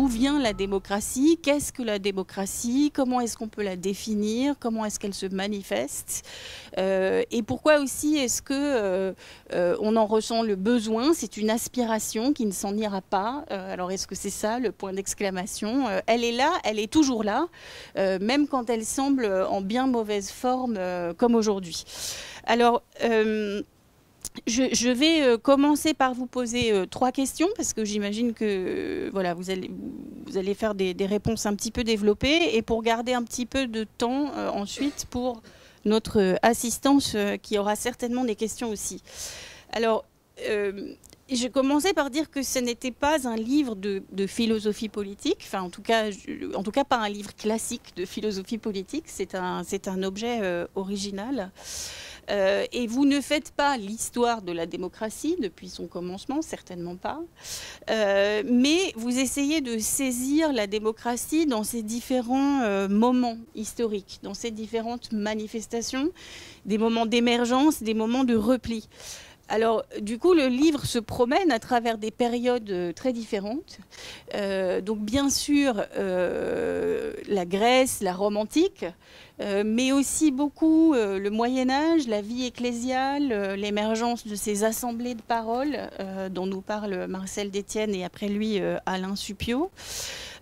d'où vient la démocratie, qu'est-ce que la démocratie, comment est-ce qu'on peut la définir, comment est-ce qu'elle se manifeste, et pourquoi aussi est-ce que on en ressent le besoin, c'est une aspiration qui ne s'en ira pas. Alors est-ce que c'est ça le point d'exclamation? Elle est là, elle est toujours là, même quand elle semble en bien mauvaise forme comme aujourd'hui. Alors, je vais commencer par vous poser 3 questions, parce que j'imagine que voilà, vous allez faire des réponses un petit peu développées, et pour garder un petit peu de temps ensuite pour notre assistance qui aura certainement des questions aussi. Alors, j'ai commencé par dire que ce n'était pas un livre de philosophie politique, enfin en tout cas pas un livre classique de philosophie politique, c'est un objet original. Et vous ne faites pas l'histoire de la démocratie depuis son commencement, certainement pas, mais vous essayez de saisir la démocratie dans ses différents moments historiques, dans ses différentes manifestations, des moments d'émergence, des moments de repli. Alors, du coup, le livre se promène à travers des périodes très différentes. Donc, bien sûr, la Grèce, la Rome antique, mais aussi beaucoup le Moyen-Âge, la vie ecclésiale, l'émergence de ces assemblées de paroles dont nous parle Marcel Détienne et après lui Alain Supiot.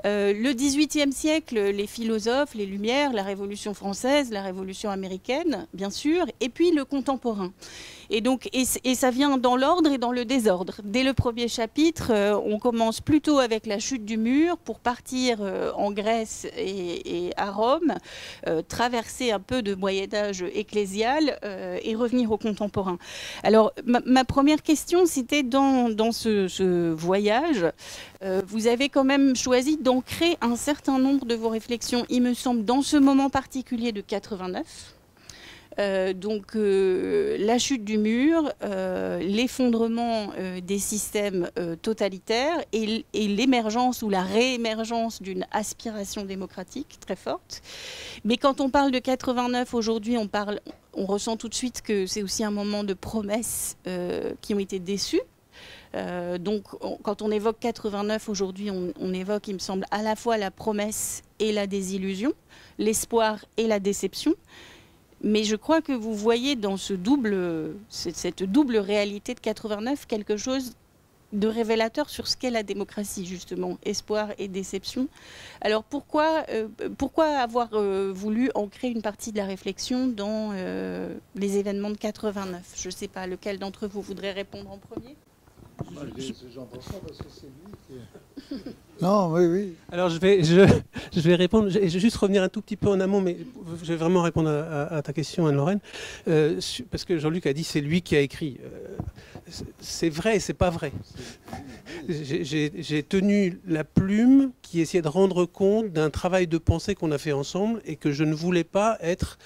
Le XVIIIe siècle, les philosophes, les Lumières, la Révolution française, la Révolution américaine, bien sûr, et puis le contemporain. Et donc, et ça vient dans l'ordre et dans le désordre. Dès le premier chapitre, on commence plutôt avec la chute du mur pour partir en Grèce et à Rome, traverser un peu de Moyen-Âge ecclésial et revenir au contemporain. Alors, ma première question, c'était dans ce voyage, vous avez quand même choisi d'ancrer un certain nombre de vos réflexions, il me semble, dans ce moment particulier de 89. Donc la chute du mur, l'effondrement des systèmes totalitaires et l'émergence ou la réémergence d'une aspiration démocratique très forte. Mais quand on parle de 89 aujourd'hui, on ressent tout de suite que c'est aussi un moment de promesses qui ont été déçues. Donc quand on évoque 89 aujourd'hui, on évoque, il me semble, à la fois la promesse et la désillusion, l'espoir et la déception. Mais je crois que vous voyez dans cette double réalité de 89 quelque chose de révélateur sur ce qu'est la démocratie, justement, espoir et déception. Alors pourquoi avoir voulu ancrer une partie de la réflexion dans les événements de 89? Je ne sais pas, lequel d'entre vous voudrait répondre en premier? J'en pense pas parce que c'est lui qui... Non, oui. Alors je vais répondre, je vais juste revenir un tout petit peu en amont, mais je vais vraiment répondre à ta question, Anne-Lorraine, parce que Jean-Luc a dit c'est lui qui a écrit. C'est vrai et c'est pas vrai. J'ai tenu la plume qui essayait de rendre compte d'un travail de pensée qu'on a fait ensemble et que je ne voulais pas être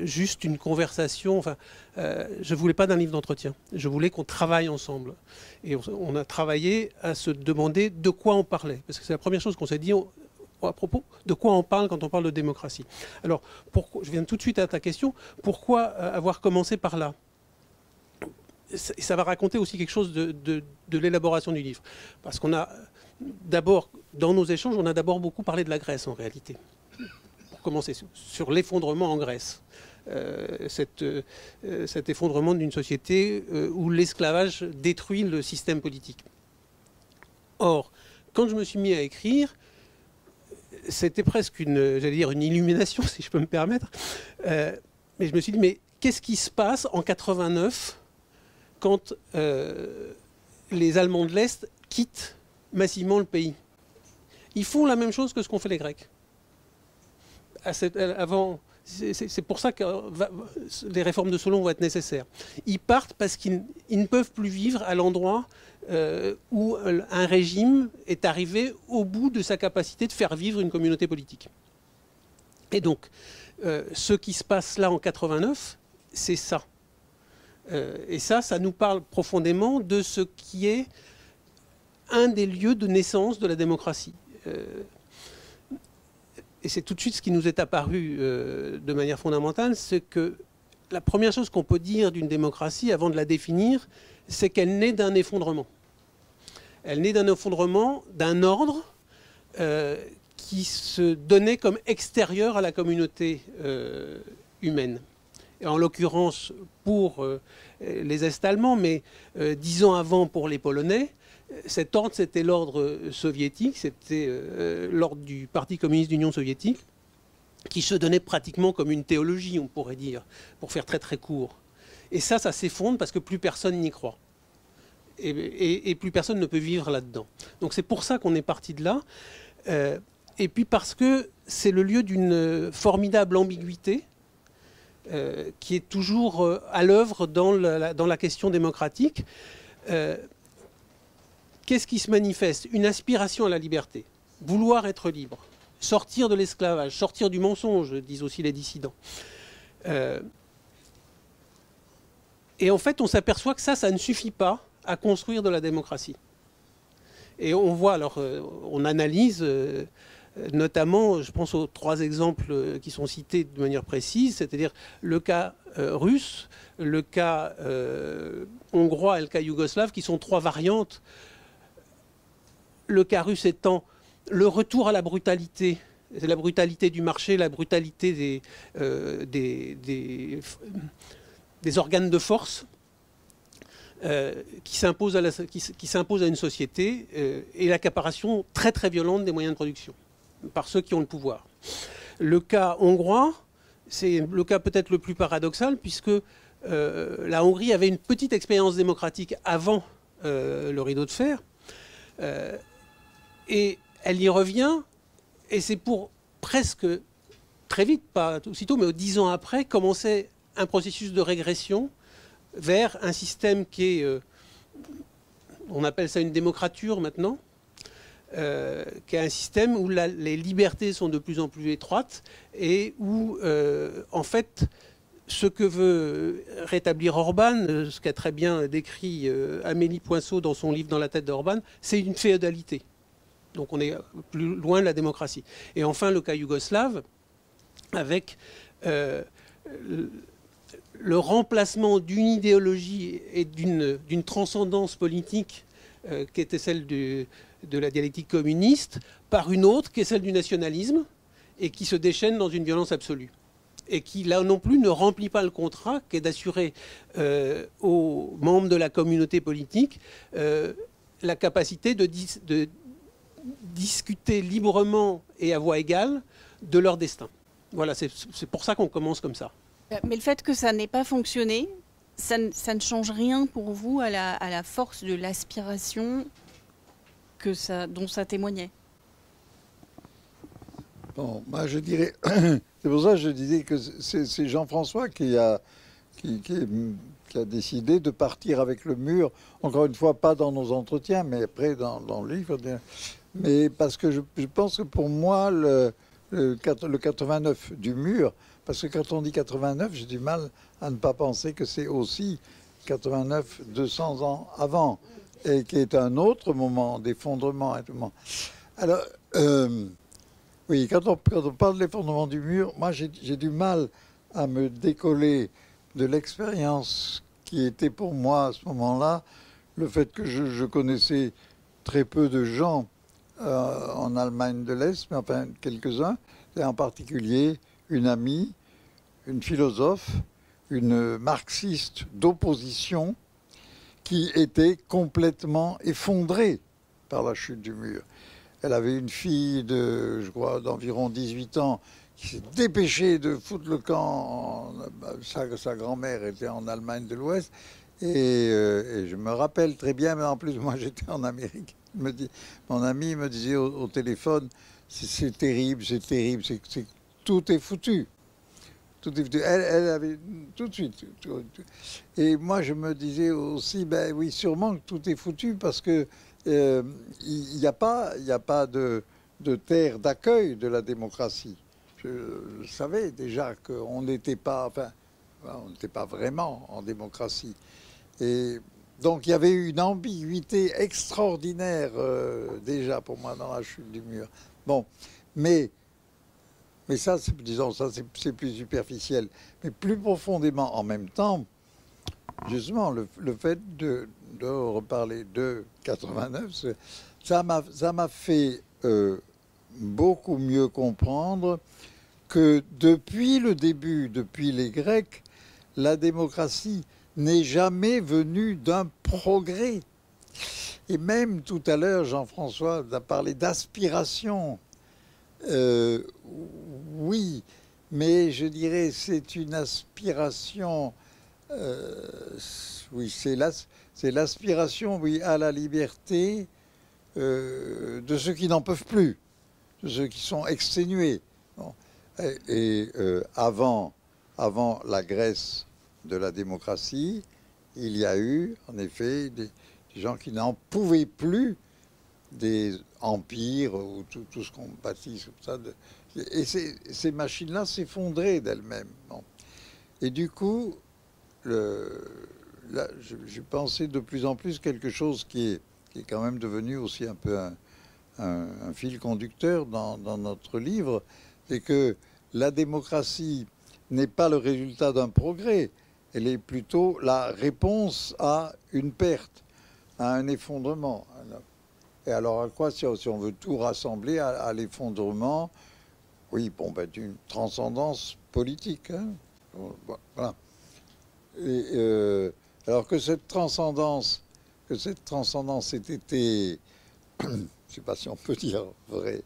juste une conversation. Enfin, je ne voulais pas d'un livre d'entretien. Je voulais qu'on travaille ensemble. Et on a travaillé à se demander de quoi on parlait. Parce que c'est la première chose qu'on s'est dit à propos de quoi on parle quand on parle de démocratie. Alors, je viens tout de suite à ta question. Pourquoi avoir commencé par là ? Ça va raconter aussi quelque chose de l'élaboration du livre. Parce qu'on a d'abord, dans nos échanges, on a d'abord beaucoup parlé de la Grèce en réalité. Pour commencer, sur l'effondrement en Grèce. Cet effondrement d'une société où l'esclavage détruit le système politique. Or, quand je me suis mis à écrire, c'était presque une illumination, si je peux me permettre. Mais je me suis dit, mais qu'est-ce qui se passe en 89 quand les Allemands de l'Est quittent massivement le pays? Ils font la même chose que ce qu'ont fait les Grecs. C'est pour ça que les réformes de Solon vont être nécessaires. Ils partent parce qu'ils ne peuvent plus vivre à l'endroit où un régime est arrivé au bout de sa capacité de faire vivre une communauté politique. Et donc, ce qui se passe là en 89, c'est ça. Et ça nous parle profondément de ce qui est un des lieux de naissance de la démocratie. Et c'est tout de suite ce qui nous est apparu de manière fondamentale, c'est que la première chose qu'on peut dire d'une démocratie, avant de la définir, c'est qu'elle naît d'un effondrement. Elle naît d'un effondrement d'un ordre qui se donnait comme extérieur à la communauté humaine. Et en l'occurrence pour les Est-Allemands, mais 10 ans avant pour les Polonais, cet ordre, c'était l'ordre soviétique, c'était l'ordre du Parti communiste d'Union soviétique, qui se donnait pratiquement comme une théologie, on pourrait dire, pour faire très très court. Et ça s'effondre parce que plus personne n'y croit. Et plus personne ne peut vivre là-dedans. Donc c'est pour ça qu'on est parti de là. Et puis parce que c'est le lieu d'une formidable ambiguïté qui est toujours à l'œuvre dans la question démocratique. Qu'est-ce qui se manifeste? Une aspiration à la liberté, vouloir être libre, sortir de l'esclavage, sortir du mensonge, disent aussi les dissidents. Et en fait, on s'aperçoit que ça ne suffit pas à construire de la démocratie. Et on voit, alors, on analyse, notamment, je pense aux 3 exemples qui sont cités de manière précise, c'est-à-dire le cas russe, le cas hongrois et le cas yougoslave, qui sont 3 variantes. Le cas russe étant le retour à la brutalité du marché, la brutalité des organes de force qui s'imposent à une société et l'accaparation très très violente des moyens de production par ceux qui ont le pouvoir. Le cas hongrois, c'est le cas peut-être le plus paradoxal puisque la Hongrie avait une petite expérience démocratique avant le rideau de fer et elle y revient et c'est pour presque très vite, pas aussitôt, mais 10 ans après, commencer un processus de régression vers un système qui est, on appelle ça une démocrature maintenant, qui est un système où les libertés sont de plus en plus étroites et où, en fait, ce que veut rétablir Orban, ce qu'a très bien décrit Amélie Poinceau dans son livre Dans la tête d'Orban, c'est une féodalité. Donc on est plus loin de la démocratie. Et enfin, le cas yougoslave, avec le remplacement d'une idéologie et d'une transcendance politique qui était celle de la dialectique communiste par une autre qui est celle du nationalisme et qui se déchaîne dans une violence absolue. Et qui, là non plus, ne remplit pas le contrat qui est d'assurer aux membres de la communauté politique la capacité de discuter librement et à voix égale de leur destin. Voilà, c'est pour ça qu'on commence comme ça. Mais le fait que ça n'ait pas fonctionné, ça ne change rien pour vous à la force de l'aspiration dont ça témoignait? Bon, moi je dirais, c'est pour ça que je disais que c'est Jean-François qui a décidé de partir avec le mur, encore une fois, pas dans nos entretiens, mais après dans le livre. Mais parce que je pense que pour moi, le 89 du mur, parce que quand on dit 89, j'ai du mal à ne pas penser que c'est aussi 89, 200 ans avant, et qui est un autre moment d'effondrement. Alors, oui, quand on parle de l'effondrement du mur, moi j'ai du mal à me décoller de l'expérience qui était pour moi à ce moment-là, le fait que je connaissais très peu de gens en Allemagne de l'Est, mais enfin quelques-uns, et en particulier une amie, une philosophe, une marxiste d'opposition qui était complètement effondrée par la chute du mur. Elle avait une fille de, je crois, d'environ 18 ans qui s'est dépêchée de foutre le camp. Sa grand-mère était en Allemagne de l'Ouest. Et je me rappelle très bien, mais en plus, moi, j'étais en Amérique. Mon ami me disait au téléphone, c'est terrible, tout est foutu. Tout est foutu. Elle avait tout de suite. Et moi, je me disais aussi, ben oui, sûrement que tout est foutu parce que il n'y a pas de terre d'accueil de la démocratie. Je savais déjà qu'on n'était pas, enfin, on n'était pas vraiment en démocratie. Et donc il y avait une ambiguïté extraordinaire déjà pour moi dans la chute du mur. Bon, mais ça, disons, ça c'est plus superficiel. Mais plus profondément, en même temps, justement, le fait de reparler de 89, ça m'a fait beaucoup mieux comprendre que depuis le début, depuis les Grecs, la démocratie n'est jamais venue d'un progrès. Et même tout à l'heure, Jean-François a parlé d'aspiration. Oui, mais je dirais c'est une aspiration, oui, c'est l'aspiration, oui, à la liberté de ceux qui n'en peuvent plus, de ceux qui sont exténués. Bon. Avant la Grèce de la démocratie, il y a eu en effet des gens qui n'en pouvaient plus des empires ou tout ce qu'on bâtit, tout ça. Et ces machines-là s'effondraient d'elles-mêmes. Bon. Et du coup, là, j'ai pensé de plus en plus quelque chose qui est quand même devenu aussi un peu un fil conducteur dans notre livre, c'est que la démocratie n'est pas le résultat d'un progrès, elle est plutôt la réponse à une perte, à un effondrement. Et alors à quoi, si on veut tout rassembler à l'effondrement, oui, bon, ben, d'une transcendance politique. Hein. Voilà. Et, alors que cette transcendance ait été, je ne sais pas si on peut dire vrai,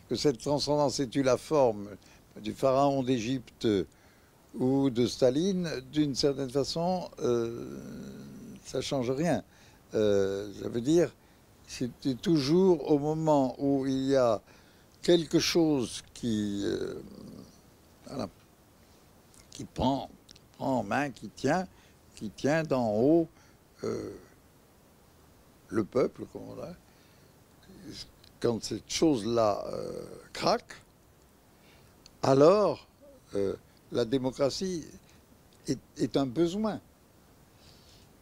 que cette transcendance ait eu la forme du pharaon d'Égypte ou de Staline, d'une certaine façon, ça ne change rien. Ça veut dire c'était toujours au moment où il y a quelque chose qui prend en main, qui tient d'en haut le peuple, comme on dit. Quand cette chose-là craque, alors la démocratie est un besoin.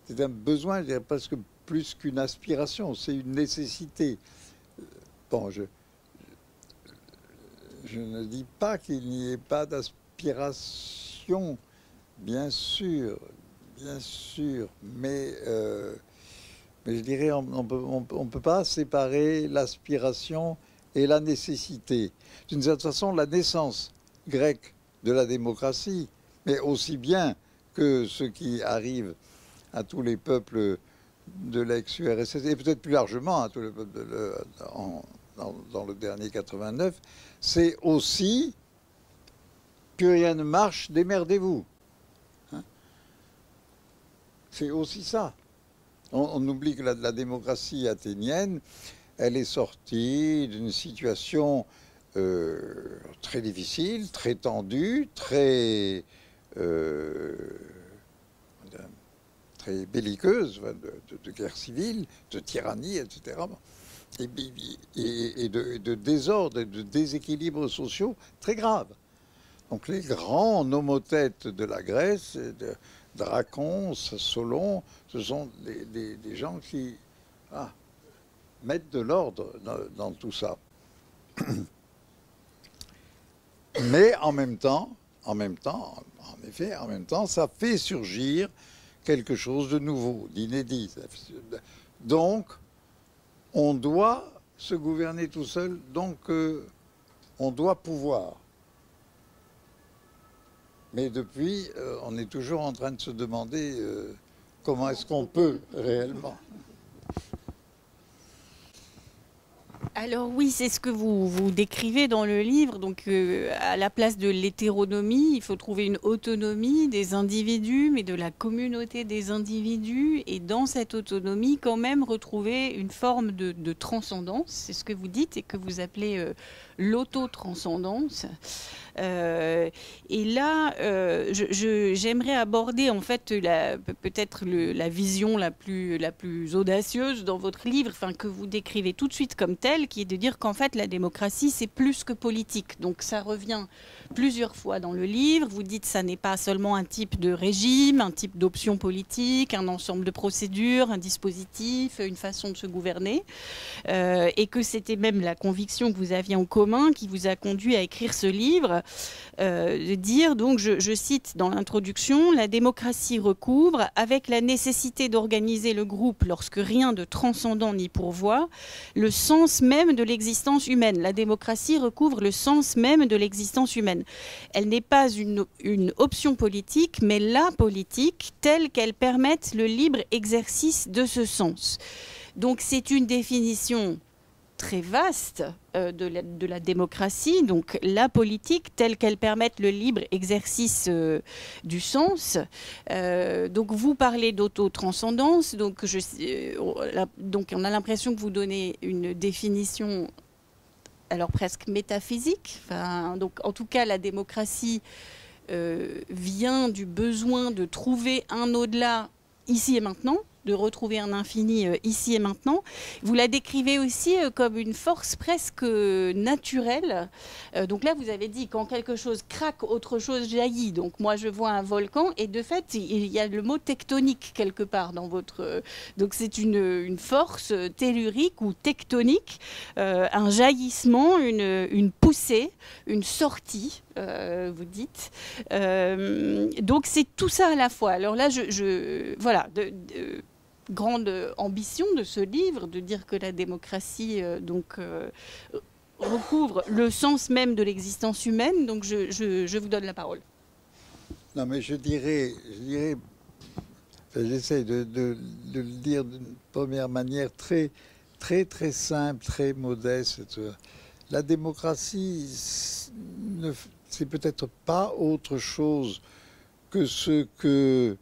C'est un besoin, je dirais presque plus qu'une aspiration, c'est une nécessité. Bon, je ne dis pas qu'il n'y ait pas d'aspiration, bien sûr, mais je dirais on ne peut pas séparer l'aspiration et la nécessité. D'une certaine façon, la naissance grecque de la démocratie, mais aussi bien que ce qui arrive à tous les peuples de l'ex-URSS, et peut-être plus largement à tous les peuples dans le dernier 89, c'est aussi que rien ne marche, démerdez-vous. Hein? C'est aussi ça. On oublie que la démocratie athénienne, elle est sortie d'une situation très difficile, très tendue, très belliqueuse, de guerre civile, de tyrannie, etc. Et de désordre et de déséquilibres sociaux très graves. Donc les grands nomothètes de la Grèce, Dracon, Solon, ce sont des gens qui mettent de l'ordre dans tout ça. Mais en même temps, ça fait surgir quelque chose de nouveau, d'inédit. Donc, on doit se gouverner tout seul, donc on doit pouvoir. Mais depuis, on est toujours en train de se demander comment est-ce qu'on peut réellement. Alors oui, c'est ce que vous décrivez dans le livre. Donc à la place de l'hétéronomie, il faut trouver une autonomie des individus, mais de la communauté des individus. Et dans cette autonomie, quand même, retrouver une forme de transcendance. C'est ce que vous dites et que vous appelez l'auto-transcendance. Et là, j'aimerais aborder en fait peut-être la vision la plus audacieuse dans votre livre, enfin que vous décrivez tout de suite comme telle, qui est de dire qu'en fait, la démocratie, c'est plus que politique. Donc ça revient plusieurs fois dans le livre. Vous dites que ça n'est pas seulement un type de régime, un type d'option politique, un ensemble de procédures, un dispositif, une façon de se gouverner. Et que c'était même la conviction que vous aviez en commun qui vous a conduit à écrire ce livre, de dire, donc je cite dans l'introduction, la démocratie recouvre, avec la nécessité d'organiser le groupe lorsque rien de transcendant n'y pourvoit, le sens même de l'existence humaine. La démocratie recouvre le sens même de l'existence humaine. Elle n'est pas une option politique, mais la politique telle qu'elle permette le libre exercice de ce sens. Donc c'est une définition très vaste de la démocratie, donc la politique telle qu'elle permette le libre exercice du sens. Donc vous parlez d'autotranscendance, donc on a l'impression que vous donnez une définition alors presque métaphysique. Enfin, donc en tout cas la démocratie vient du besoin de trouver un au-delà ici et maintenant, de retrouver un infini ici et maintenant. Vous la décrivez aussi comme une force presque naturelle. Donc là, vous avez dit, quand quelque chose craque, autre chose jaillit. Donc moi, je vois un volcan et de fait, il y a le mot tectonique quelque part dans votre... donc c'est une force tellurique ou tectonique, un jaillissement, une poussée, une sortie, vous dites. Donc c'est tout ça à la fois. Alors là, voilà, grande ambition de ce livre, de dire que la démocratie recouvre le sens même de l'existence humaine. Donc je vous donne la parole. Non, mais je dirais j'essaie de le dire d'une première manière très simple, très modeste. La démocratie, c'est peut-être pas autre chose que ce que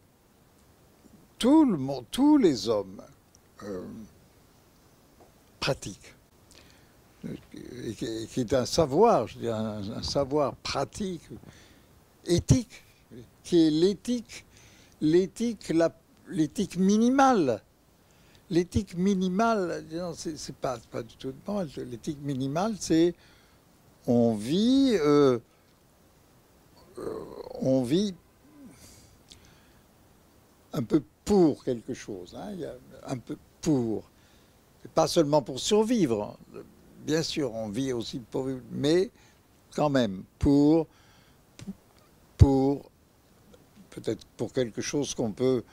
tout le monde, tous les hommes pratiquent, et qui est un savoir, je dirais un savoir pratique, éthique, qui est l'éthique minimale. L'éthique minimale, c'est pas du tout mal. L'éthique minimale, c'est on vit un peu pour quelque chose, hein, il y a un peu pour. C'est pas seulement pour survivre, bien sûr, on vit aussi pour vivre, mais quand même pour peut-être pour quelque chose qu'on peut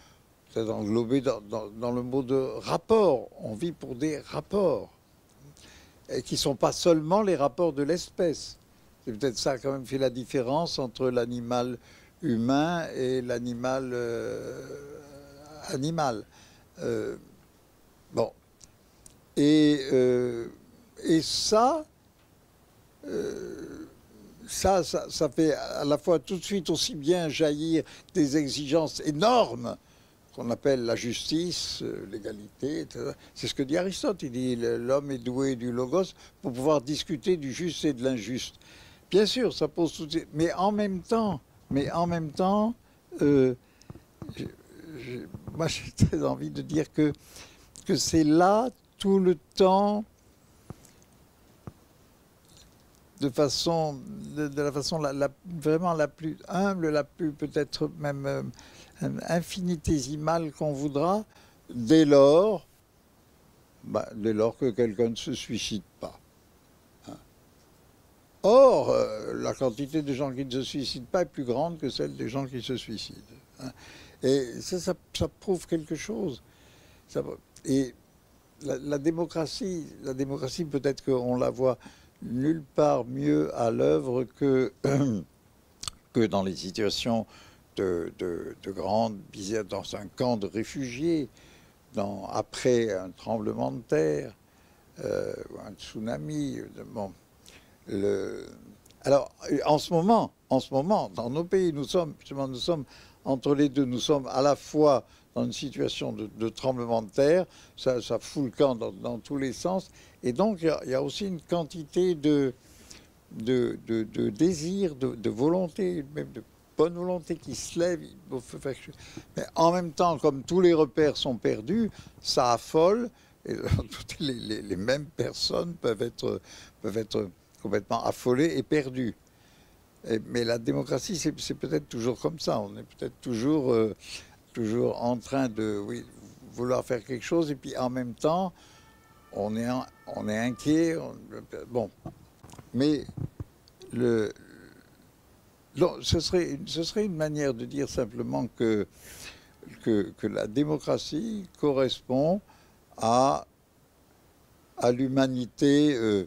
peut-être englober dans le mot de rapport. On vit pour des rapports, et qui ne sont pas seulement les rapports de l'espèce. C'est peut-être ça quand même fait la différence entre l'animal humain et l'animal animal. Bon. Et ça fait à la fois tout de suite aussi bien jaillir des exigences énormes qu'on appelle la justice, l'égalité, etc. C'est ce que dit Aristote. Il dit l'homme est doué du logos pour pouvoir discuter du juste et de l'injuste. Bien sûr, ça pose tout de suite. Mais en même temps, moi j'ai très envie de dire que c'est là tout le temps, de la façon vraiment la plus humble, la plus peut-être même infinitésimale qu'on voudra, dès lors que quelqu'un ne se suicide pas. Hein. Or, la quantité de gens qui ne se suicident pas est plus grande que celle des gens qui se suicident. Hein. Et ça prouve quelque chose. Et la démocratie peut-être qu'on la voit nulle part mieux à l'œuvre que dans les situations de grande misère, dans un camp de réfugiés, après un tremblement de terre, ou un tsunami. Bon, alors, en ce moment, dans nos pays, nous sommes entre les deux. Nous sommes à la fois dans une situation de tremblement de terre, ça fout le camp dans tous les sens, et donc il y a aussi une quantité de désir, de volonté, même de bonne volonté qui se lève. Mais en même temps, comme tous les repères sont perdus, ça affole, Et toutes les mêmes personnes peuvent être complètement affolées et perdues. Mais la démocratie, c'est peut-être toujours comme ça. On est peut-être toujours en train de vouloir faire quelque chose, et puis en même temps, on est inquiet. Bon, mais non, ce serait une manière de dire simplement que la démocratie correspond à l'humanité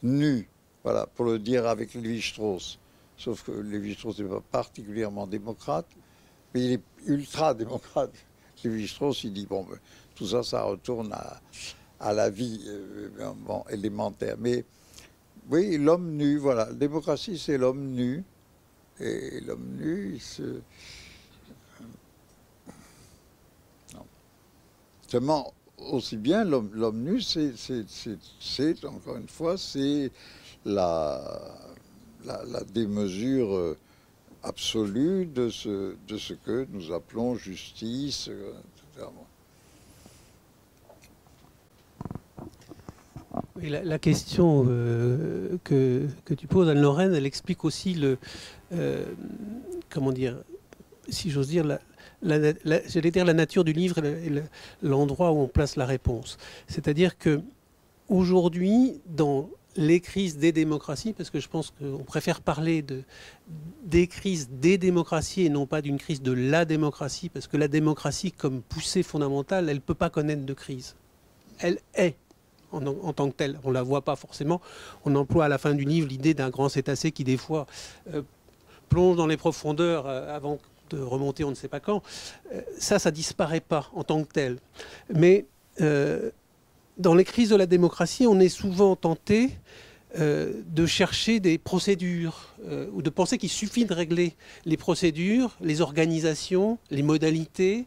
nue, voilà, pour le dire avec Lévi-Strauss. Sauf que Lévi-Strauss n'est pas particulièrement démocrate, mais il est ultra-démocrate. Lévi-Strauss, il dit, bon, tout ça, ça retourne à la vie élémentaire. Mais oui, l'homme nu, voilà. La démocratie, c'est l'homme nu. Et l'homme nu, il se... Non. Seulement, aussi bien, l'homme nu, c'est, encore une fois, c'est la démesure absolue de ce que nous appelons justice, etc. Et la question que tu poses, Anne-Lorraine, elle explique aussi comment dire, si j'ose dire, j'allais dire la nature du livre et l'endroit où on place la réponse. C'est-à-dire que aujourd'hui, dans les crises des démocraties, parce que je pense qu'on préfère parler des crises des démocraties et non pas d'une crise de la démocratie, parce que la démocratie, comme poussée fondamentale, elle ne peut pas connaître de crise. Elle est en tant que telle. On ne la voit pas forcément. On emploie à la fin du livre l'idée d'un grand cétacé qui, des fois, plonge dans les profondeurs avant de remonter on ne sait pas quand. Ça disparaît pas en tant que tel. Mais dans les crises de la démocratie, on est souvent tenté de chercher des procédures ou de penser qu'il suffit de régler les procédures, les organisations, les modalités,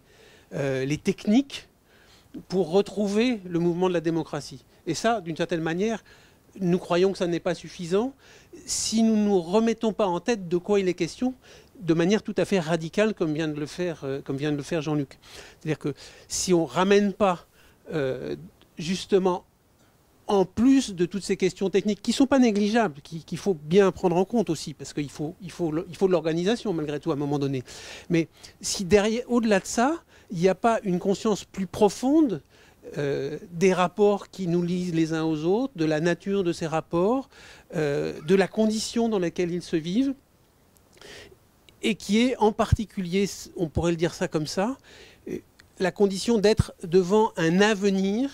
les techniques pour retrouver le mouvement de la démocratie. Et ça, d'une certaine manière, nous croyons que ça n'est pas suffisant si nous ne nous remettons pas en tête de quoi il est question de manière tout à fait radicale comme vient de le faire Jean-Luc. C'est-à-dire que si on ne ramène pas justement en plus de toutes ces questions techniques qui ne sont pas négligeables, qu'il faut bien prendre en compte aussi, parce qu'il faut de l'organisation malgré tout à un moment donné. Mais si derrière, au-delà de ça, il n'y a pas une conscience plus profonde des rapports qui nous lient les uns aux autres, de la nature de ces rapports, de la condition dans laquelle ils se vivent, et qui est en particulier, on pourrait le dire ça comme ça, la condition d'être devant un avenir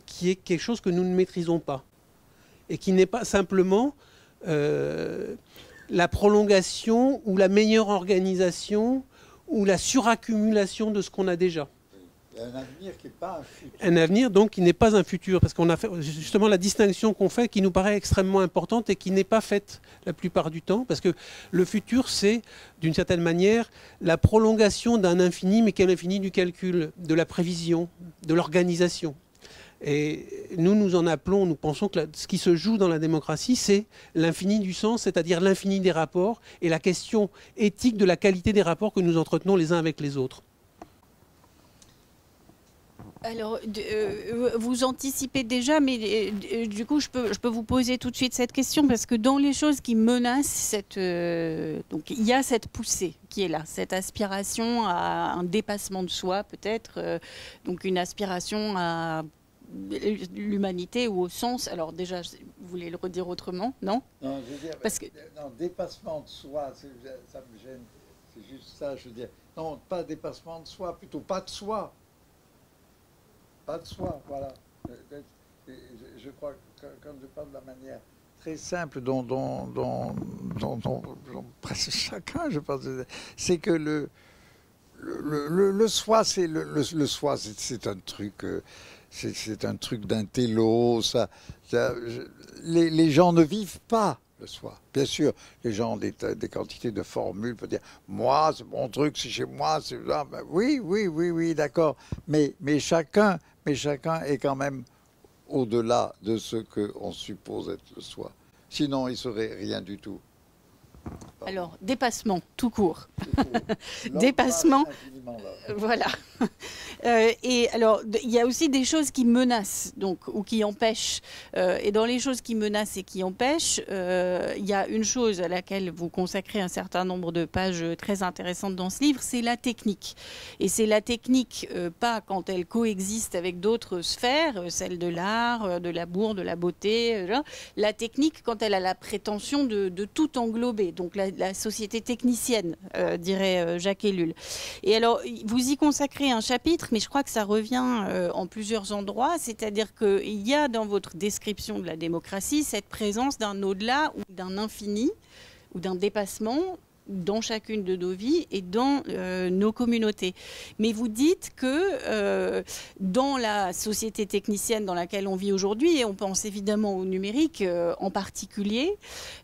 qui est quelque chose que nous ne maîtrisons pas et qui n'est pas simplement la prolongation ou la meilleure organisation ou la suraccumulation de ce qu'on a déjà. Un avenir qui n'est pas un futur. Un avenir donc qui n'est pas un futur, parce qu'on a fait justement la distinction qu'on fait qui nous paraît extrêmement importante et qui n'est pas faite la plupart du temps, parce que le futur c'est d'une certaine manière la prolongation d'un infini, mais qui est l'infini du calcul, de la prévision, de l'organisation. Et nous en appelons, nous pensons que ce qui se joue dans la démocratie, c'est l'infini du sens, c'est-à-dire l'infini des rapports et la question éthique de la qualité des rapports que nous entretenons les uns avec les autres. Alors, vous anticipez déjà, mais du coup, je peux vous poser tout de suite cette question, parce que dans les choses qui menacent donc il y a cette poussée qui est là, cette aspiration à un dépassement de soi, peut-être, donc une aspiration à l'humanité ou au sens. Alors déjà, vous voulez le redire autrement, non? Non, je veux dire, parce que non, dépassement de soi, ça me gêne. C'est juste ça, je veux dire. Non, pas dépassement de soi, plutôt pas de soi. Pas de soi, voilà. Je crois que quand je parle de la manière très simple dont presque chacun, je pense, c'est que le soi, c'est le soi, c'est un truc, c'est un truc d'intello. Les gens ne vivent pas le soi. Bien sûr, les gens ont des quantités de formules pour dire moi, c'est mon truc, c'est chez moi, c'est là. Ben, oui, d'accord. Mais chacun est quand même au-delà de ce qu'on suppose être le soi. Sinon, il serait rien du tout. Alors, dépassement, tout court. Dépassement, élément là. Voilà. Et alors, il y a aussi des choses qui menacent, donc, ou qui empêchent. Et dans les choses qui menacent et qui empêchent, il y a une chose à laquelle vous consacrez un certain nombre de pages très intéressantes dans ce livre, c'est la technique. Et c'est la technique, pas quand elle coexiste avec d'autres sphères, celle de l'art, de l'amour, de la beauté. La technique quand elle a la prétention de tout englober. Donc la société technicienne, dirait Jacques Ellul. Et alors, vous y consacrez un chapitre, mais je crois que ça revient en plusieurs endroits, c'est-à-dire qu'il y a dans votre description de la démocratie cette présence d'un au-delà ou d'un infini ou d'un dépassement dans chacune de nos vies et dans nos communautés. Mais vous dites que dans la société technicienne dans laquelle on vit aujourd'hui, et on pense évidemment au numérique en particulier,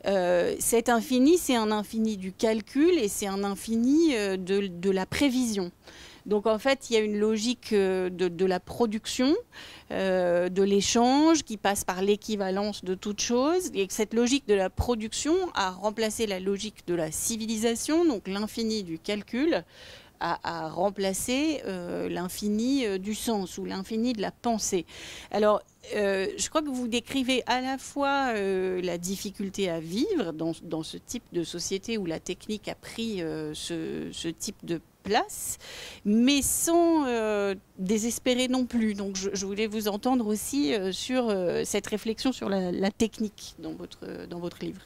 cet infini, c'est un infini du calcul et c'est un infini de la prévision. Donc en fait, il y a une logique de la production, de l'échange qui passe par l'équivalence de toute chose. Et que cette logique de la production a remplacé la logique de la civilisation, donc l'infini du calcul, a remplacé l'infini du sens ou l'infini de la pensée. Alors, je crois que vous décrivez à la fois la difficulté à vivre dans ce type de société où la technique a pris ce type de place, mais sans désespérer non plus. Donc je voulais vous entendre aussi sur cette réflexion sur la technique dans votre livre.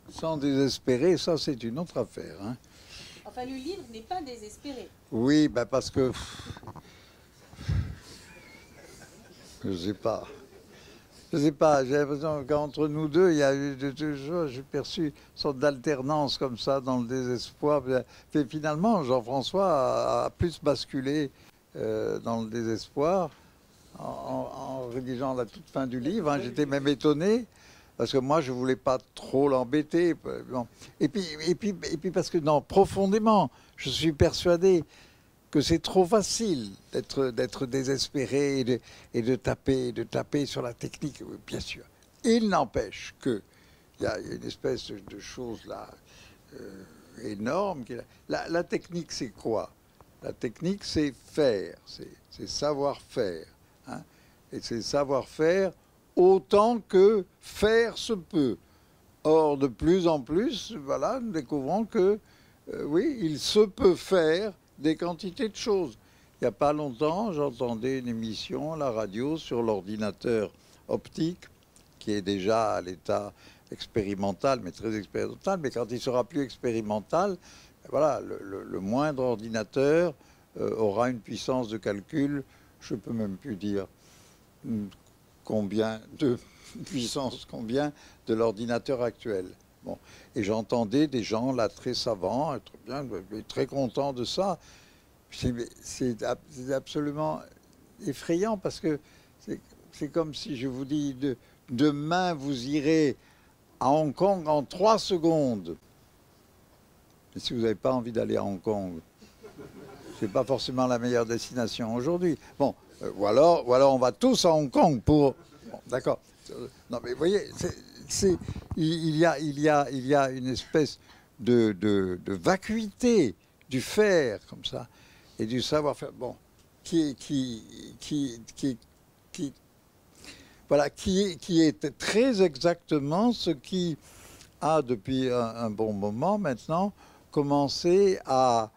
Sans désespérer, ça c'est une autre affaire. Hein. Enfin, le livre n'est pas désespéré. Oui, ben parce que... Je ne sais pas. Je sais pas, j'ai l'impression qu'entre nous deux, il y a eu toujours, j'ai perçu une sorte d'alternance comme ça dans le désespoir. Et finalement, Jean-François a plus basculé dans le désespoir en rédigeant la toute fin du livre. Hein. J'étais même étonné, parce que moi, je ne voulais pas trop l'embêter. Bon. Et puis parce que, non, profondément, je suis persuadé que c'est trop facile d'être désespéré et de taper sur la technique, oui, bien sûr. Il n'empêche qu'il y a une espèce de chose là énorme. La technique, c'est quoi? La technique, c'est faire, c'est savoir-faire. Hein, et c'est savoir-faire autant que faire se peut. Or, de plus en plus, voilà, nous découvrons que, oui, il se peut faire des quantités de choses. Il n'y a pas longtemps, j'entendais une émission à la radio sur l'ordinateur optique, qui est déjà à l'état expérimental, mais très expérimental. Mais quand il sera plus expérimental, voilà, le moindre ordinateur aura une puissance de calcul, je ne peux même plus dire combien de puissance, combien de l'ordinateur actuel. Bon. Et j'entendais des gens là très savants, très bien, très contents de ça. C'est absolument effrayant parce que c'est comme si je vous dis demain vous irez à Hong Kong en 3 secondes. Mais si vous n'avez pas envie d'aller à Hong Kong, c'est pas forcément la meilleure destination aujourd'hui. Bon, ou alors on va tous à Hong Kong pour. Bon, d'accord. Non mais vous voyez. Il y a une espèce de vacuité du faire comme ça et du savoir-faire. Bon, qui est très exactement ce qui a depuis un bon moment maintenant commencé à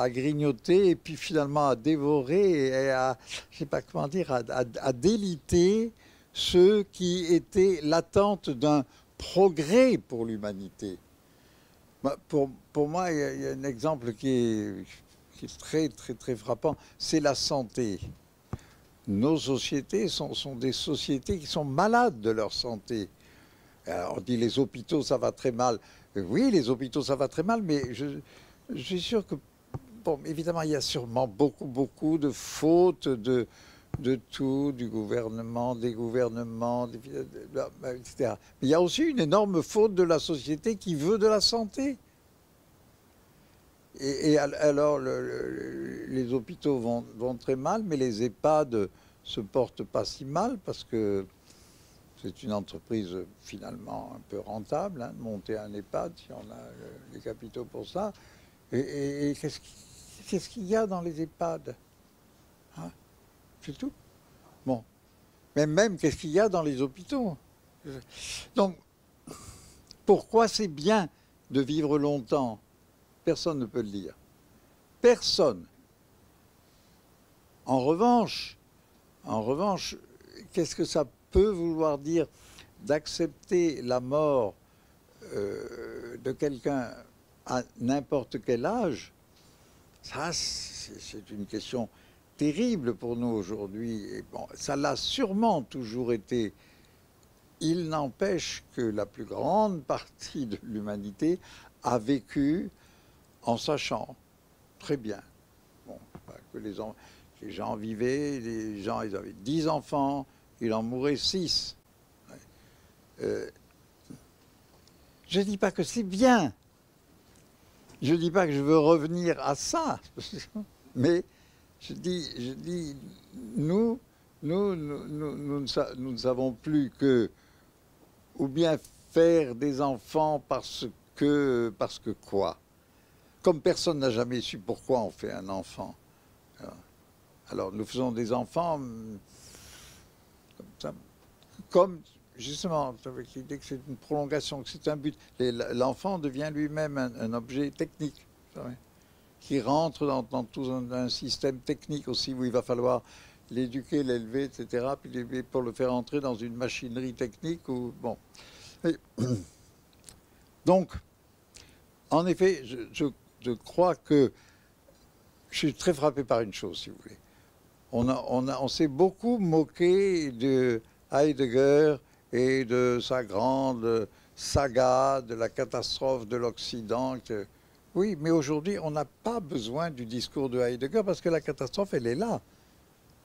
grignoter et puis finalement à dévorer et à, je sais pas comment dire, à déliter ceux qui étaient l'attente d'un progrès pour l'humanité. Pour moi, il y a un exemple qui est très, très, très frappant, c'est la santé. Nos sociétés sont des sociétés qui sont malades de leur santé. Alors, on dit les hôpitaux, ça va très mal. Oui, les hôpitaux, ça va très mal, mais je suis sûr que, bon, évidemment, il y a sûrement beaucoup de fautes de tout, du gouvernement, des gouvernements, etc. Mais il y a aussi une énorme faute de la société qui veut de la santé. Et alors, les hôpitaux vont très mal, mais les EHPAD se portent pas si mal parce que c'est une entreprise finalement un peu rentable, hein, de monter un EHPAD si on a les capitaux pour ça. Et qu'est-ce qu'il y a dans les EHPAD, hein? C'est tout. Bon. Mais même, qu'est-ce qu'il y a dans les hôpitaux? Donc, pourquoi c'est bien de vivre longtemps? Personne ne peut le dire. Personne. En revanche, qu'est-ce que ça peut vouloir dire d'accepter la mort de quelqu'un à n'importe quel âge? Ça, c'est une question terrible pour nous aujourd'hui. Et bon, ça l'a sûrement toujours été. Il n'empêche que la plus grande partie de l'humanité a vécu en sachant très bien. Bon, que les gens vivaient, ils avaient 10 enfants, il en mourait 6. Je ne dis pas que c'est bien. Je ne dis pas que je veux revenir à ça. Mais je dis nous ne savons plus que ou bien faire des enfants parce que quoi? Comme personne n'a jamais su pourquoi on fait un enfant. Alors nous faisons des enfants comme justement avec l'idée que c'est une prolongation, que c'est un but. L'enfant devient lui-même un objet technique, qui rentre dans tout un système technique aussi où il va falloir l'éduquer, l'élever, etc. Puis pour le faire entrer dans une machinerie technique. Bon. Donc, en effet, je crois que je suis très frappé par une chose, si vous voulez. On s'est beaucoup moqué de Heidegger et de sa grande saga de la catastrophe de l'Occident. Oui, mais aujourd'hui, on n'a pas besoin du discours de Heidegger parce que la catastrophe, elle est là.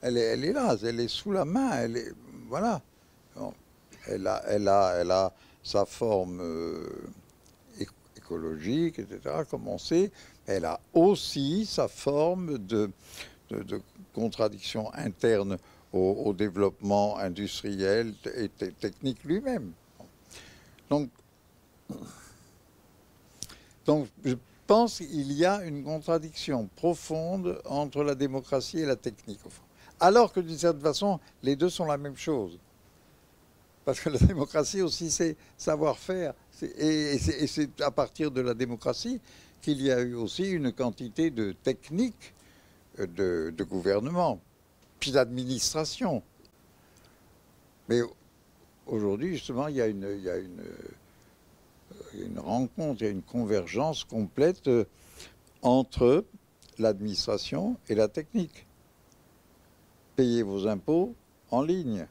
Elle est là, elle est sous la main, voilà. Bon, elle a sa forme écologique, etc., comme on sait. Elle a aussi sa forme de contradiction interne au développement industriel et technique lui-même. Donc, je pense qu'il y a une contradiction profonde entre la démocratie et la technique, au fond. Alors que d'une certaine façon, les deux sont la même chose. Parce que la démocratie aussi, c'est savoir-faire. Et c'est à partir de la démocratie qu'il y a eu aussi une quantité de techniques de gouvernement, puis d'administration. Mais aujourd'hui, justement, il y a une rencontre, il y a une convergence complète entre l'administration et la technique. Payez vos impôts en ligne.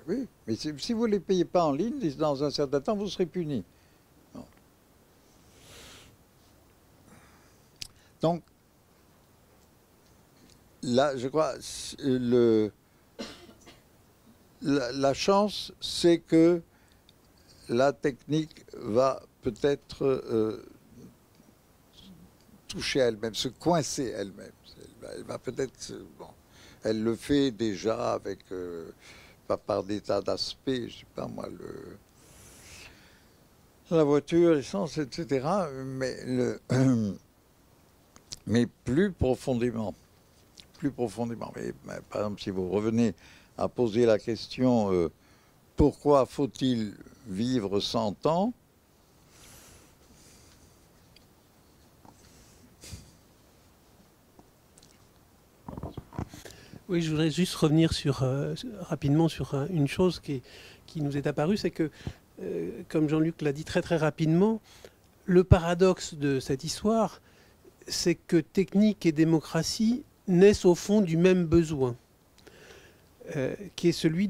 Oui, mais si vous ne les payez pas en ligne, dans un certain temps, vous serez puni. Non. Donc, là, je crois, la chance, c'est que la technique va peut-être toucher elle-même, se coincer elle-même. Elle va peut-être... Bon, elle le fait déjà avec... par des tas d'aspects, je ne sais pas moi, la voiture, l'essence, etc. Mais plus profondément. Mais, par exemple, si vous revenez à poser la question pourquoi faut-il vivre 100 ans? Oui, je voudrais juste revenir rapidement sur une chose qui nous est apparue, c'est que, comme Jean-Luc l'a dit très très rapidement, le paradoxe de cette histoire, c'est que technique et démocratie naissent au fond du même besoin, qui est celui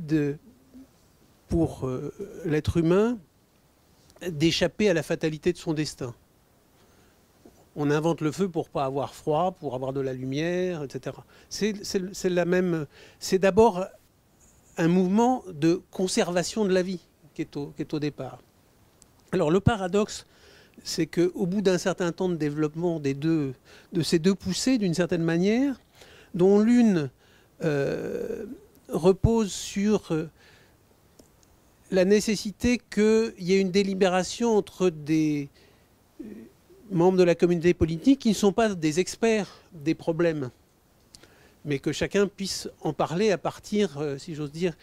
pour l'être humain, d'échapper à la fatalité de son destin. On invente le feu pour pas avoir froid, pour avoir de la lumière, etc. C'est la même. C'est d'abord un mouvement de conservation de la vie qui est au départ. Alors le paradoxe, c'est qu'au bout d'un certain temps de développement de ces deux poussées, d'une certaine manière, dont l'une repose sur la nécessité qu'il y ait une délibération entre membres de la communauté politique qui ne sont pas des experts des problèmes, mais que chacun puisse en parler à partir, si j'ose dire,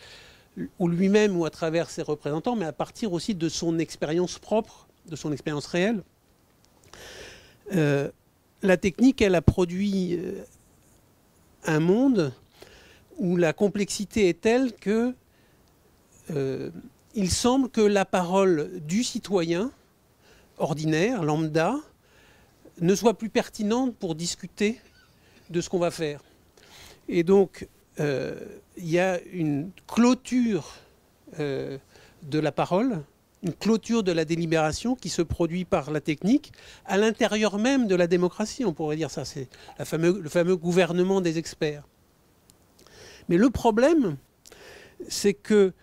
ou lui-même ou à travers ses représentants, mais à partir aussi de son expérience propre, de son expérience réelle. La technique, elle a produit un monde où la complexité est telle que il semble que la parole du citoyen ordinaire, lambda, ne soit plus pertinente pour discuter de ce qu'on va faire. Et donc, il y a une clôture de la parole, une clôture de la délibération qui se produit par la technique à l'intérieur même de la démocratie, on pourrait dire ça, c'est le fameux gouvernement des experts. Mais le problème, c'est que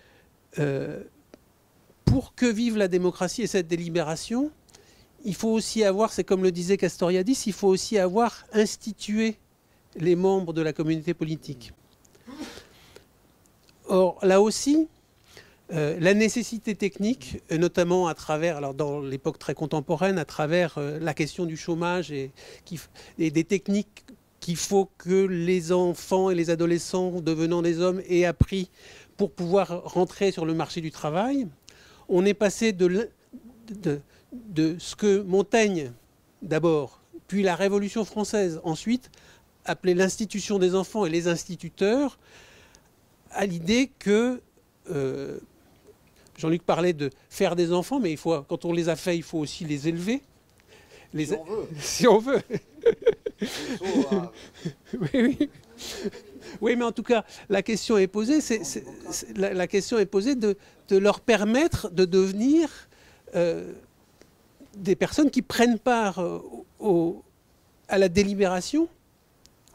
pour que vive la démocratie et cette délibération, il faut aussi avoir, c'est comme le disait Castoriadis, il faut aussi avoir institué les membres de la communauté politique. Or, là aussi, la nécessité technique, notamment à travers, alors dans l'époque très contemporaine, à travers la question du chômage et des techniques qu'il faut que les enfants et les adolescents devenant des hommes aient appris pour pouvoir rentrer sur le marché du travail, on est passé de ce que Montaigne, d'abord, puis la Révolution française, ensuite, appelait l'institution des enfants et les instituteurs, à l'idée que Jean-Luc parlait de faire des enfants, mais quand on les a faits, il faut aussi les élever. Si on veut. Si on veut. Oui, oui. Oui, mais en tout cas, la question est posée, la question est posée de leur permettre de devenir des personnes qui prennent part à la délibération,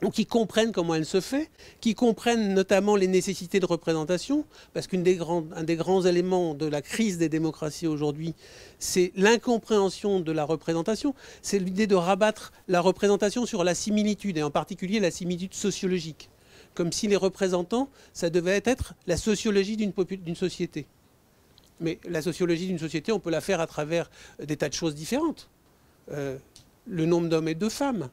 ou qui comprennent comment elle se fait, qui comprennent notamment les nécessités de représentation, parce un des grands éléments de la crise des démocraties aujourd'hui, c'est l'incompréhension de la représentation, c'est l'idée de rabattre la représentation sur la similitude, et en particulier la similitude sociologique, comme si les représentants, ça devait être la sociologie d'une société. Mais la sociologie d'une société, on peut la faire à travers des tas de choses différentes. Le nombre d'hommes et de femmes,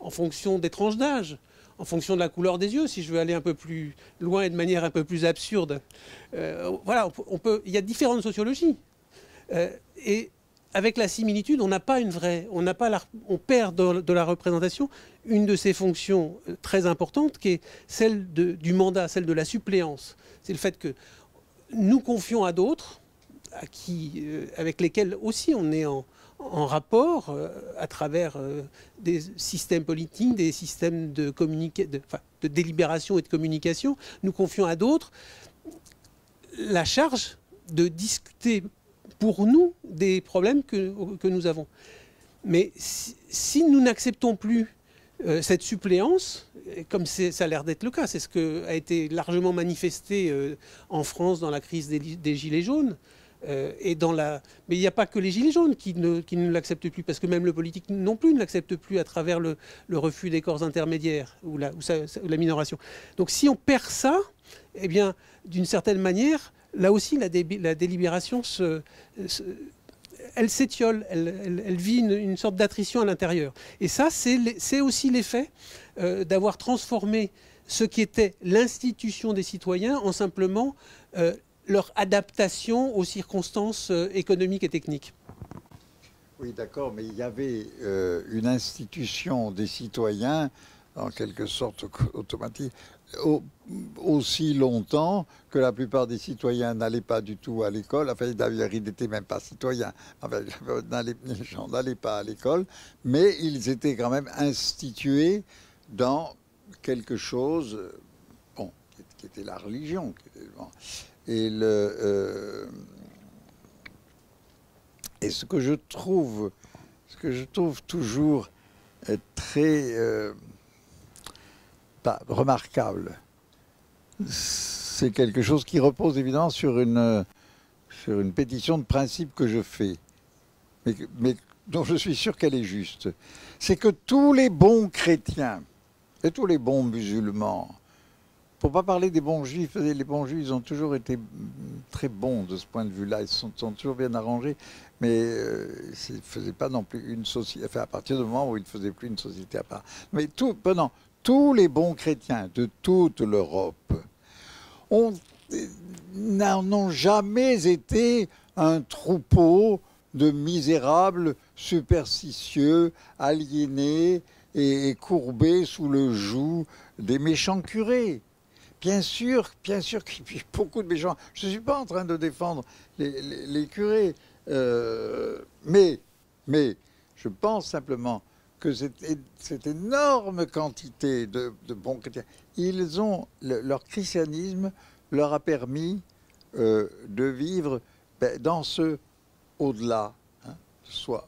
en fonction des tranches d'âge, en fonction de la couleur des yeux, si je veux aller un peu plus loin et de manière un peu plus absurde. Voilà, il y a différentes sociologies. Et avec la similitude, on perd de la représentation une de ces fonctions très importantes, qui est celle du mandat, celle de la suppléance. C'est le fait que nous confions à d'autres, avec lesquels aussi on est en rapport à travers des systèmes politiques, des systèmes de délibération et de communication, nous confions à d'autres la charge de discuter pour nous des problèmes que nous avons. Mais si nous n'acceptons plus cette suppléance, comme ça a l'air d'être le cas, c'est ce qui a été largement manifesté en France dans la crise des Gilets jaunes, mais il n'y a pas que les Gilets jaunes qui ne l'acceptent plus, parce que même le politique non plus ne l'accepte plus à travers le refus des corps intermédiaires ou la minoration. Donc si on perd ça, eh bien, d'une certaine manière, là aussi, la délibération elle s'étiole, elle vit une sorte d'attrition à l'intérieur. Et ça, c'est aussi l'effet d'avoir transformé ce qui était l'institution des citoyens en simplement leur adaptation aux circonstances économiques et techniques. Oui, d'accord, mais il y avait une institution des citoyens, en quelque sorte automatique, aussi longtemps que la plupart des citoyens n'allaient pas du tout à l'école. Enfin, d'ailleurs, ils n'étaient même pas citoyens. Enfin, les gens n'allaient pas à l'école, mais ils étaient quand même institués dans quelque chose, bon, qui était la religion. Et ce que je trouve toujours très remarquable, c'est quelque chose qui repose évidemment sur une pétition de principe que je fais, mais dont je suis sûr qu'elle est juste. C'est que tous les bons chrétiens et tous les bons musulmans pour pas parler des bons juifs, les bons juifs, ils ont toujours été très bons de ce point de vue-là. Ils sont toujours bien arrangés, mais ils ne faisaient pas non plus une société. Enfin, à partir du moment où ils ne faisaient plus une société à part. Mais tous les bons chrétiens de toute l'Europe n'ont jamais été un troupeau de misérables, superstitieux, aliénés et courbés sous le joug des méchants curés. Bien sûr qu'il y a beaucoup de méchants. Je ne suis pas en train de défendre les curés, mais je pense simplement que cette énorme quantité de bons chrétiens, leur christianisme leur a permis de vivre dans ce au-delà de soi.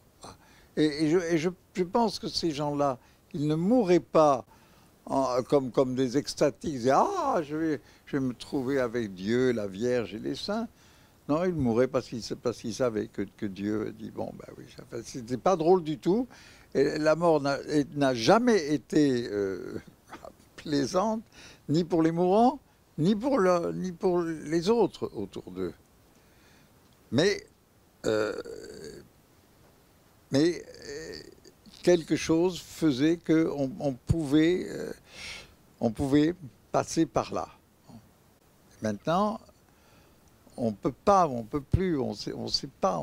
Et je pense que ces gens-là, ils ne mourraient pas comme des extatiques, ah, je vais me trouver avec Dieu, la Vierge et les saints. Non, ils mouraient parce qu'ils savaient que Dieu dit, bon, ben oui, c'était pas drôle du tout. Et la mort n'a jamais été plaisante, ni pour les mourants, ni pour les autres autour d'eux. Mais quelque chose faisait qu'on pouvait passer par là. Maintenant, on peut plus, on sait pas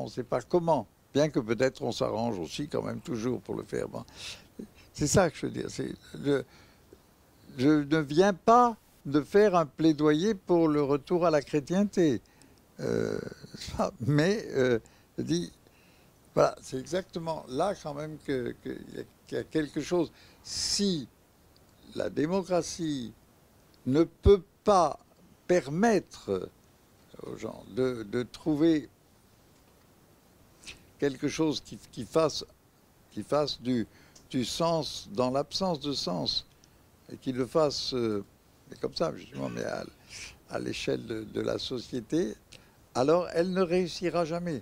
comment. Bien que peut-être on s'arrange aussi quand même toujours pour le faire. Bon. C'est ça que je veux dire. Je ne viens pas de faire un plaidoyer pour le retour à la chrétienté. Mais je dis, voilà, c'est exactement là quand même qu'il y a quelque chose. Si la démocratie ne peut pas permettre aux gens de trouver quelque chose qui fasse du sens dans l'absence de sens, et qui le fasse comme ça, justement, mais à l'échelle de la société, alors elle ne réussira jamais.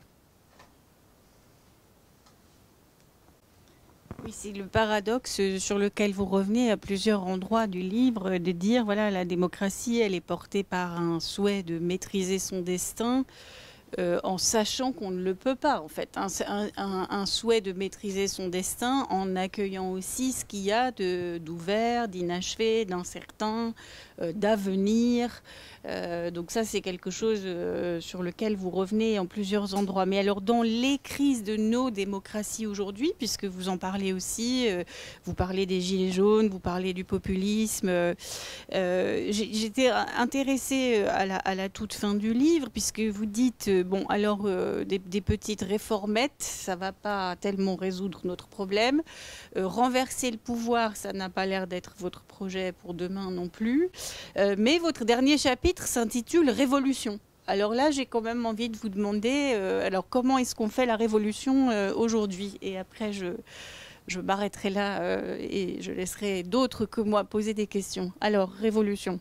Oui, c'est le paradoxe sur lequel vous revenez à plusieurs endroits du livre, de dire, voilà, la démocratie, elle est portée par un souhait de maîtriser son destin, en sachant qu'on ne le peut pas, en fait. Un souhait de maîtriser son destin en accueillant aussi ce qu'il y a d'ouvert, d'inachevé, d'incertain, d'avenir. Donc ça, c'est quelque chose sur lequel vous revenez en plusieurs endroits. Mais alors, dans les crises de nos démocraties aujourd'hui, puisque vous en parlez aussi, vous parlez des gilets jaunes, vous parlez du populisme, j'étais intéressée à la toute fin du livre, puisque vous dites, bon, alors, des petites réformettes, ça ne va pas tellement résoudre notre problème. Renverser le pouvoir, ça n'a pas l'air d'être votre projet pour demain non plus. Mais votre dernier chapitre s'intitule « Révolution ». Alors là, j'ai quand même envie de vous demander, alors comment est-ce qu'on fait la révolution aujourd'hui? Et après, je m'arrêterai là et je laisserai d'autres que moi poser des questions. Alors, révolution.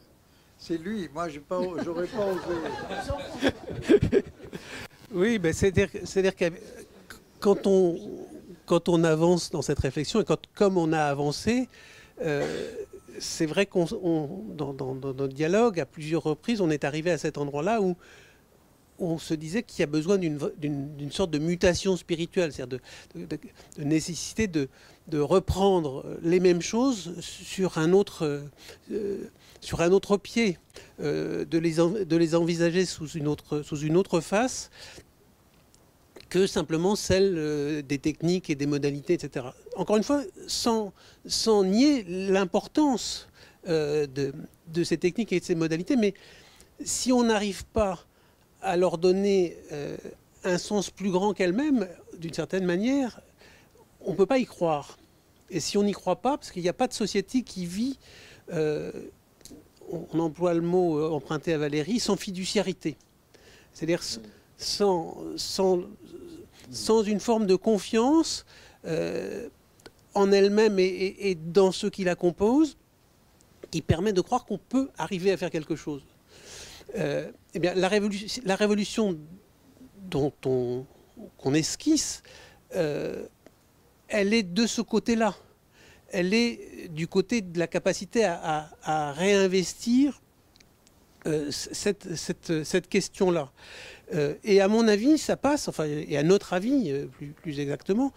C'est lui, moi j'aurais pas osé. Oui, ben c'est-à-dire que quand on avance dans cette réflexion, et comme on a avancé, c'est vrai qu'on dans notre dialogue, à plusieurs reprises, on est arrivé à cet endroit-là où on se disait qu'il y a besoin d'une sorte de mutation spirituelle, c'est-à-dire de nécessité de reprendre les mêmes choses sur un autre pied, de les envisager sous une autre face que simplement celle des techniques et des modalités, etc. Encore une fois, sans nier l'importance de ces techniques et de ces modalités, mais si on n'arrive pas à leur donner un sens plus grand qu'elles-mêmes, d'une certaine manière, on ne peut pas y croire. Et si on n'y croit pas, parce qu'il n'y a pas de société qui vit, on emploie le mot emprunté à Valéry, sans fiduciarité. C'est-à-dire sans une forme de confiance en elle-même et dans ceux qui la composent, qui permet de croire qu'on peut arriver à faire quelque chose. Eh bien, la révolution qu'on esquisse, elle est de ce côté-là. Elle est du côté de la capacité à réinvestir cette question-là. Et à mon avis, ça passe, enfin, et à notre avis, plus exactement,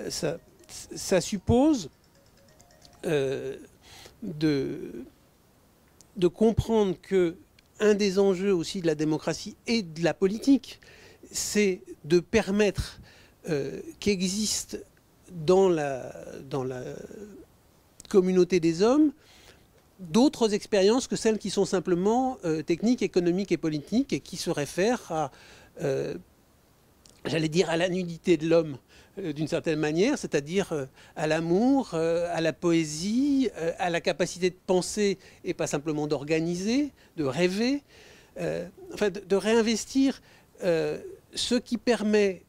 ça suppose de comprendre que un des enjeux aussi de la démocratie et de la politique, c'est de permettre qu'existe dans la communauté des hommes d'autres expériences que celles qui sont simplement techniques, économiques et politiques et qui se réfèrent à, j'allais dire, à la nudité de l'homme d'une certaine manière, c'est-à-dire à l'amour, à la poésie, à la capacité de penser et pas simplement d'organiser, de rêver, enfin de réinvestir ce qui permet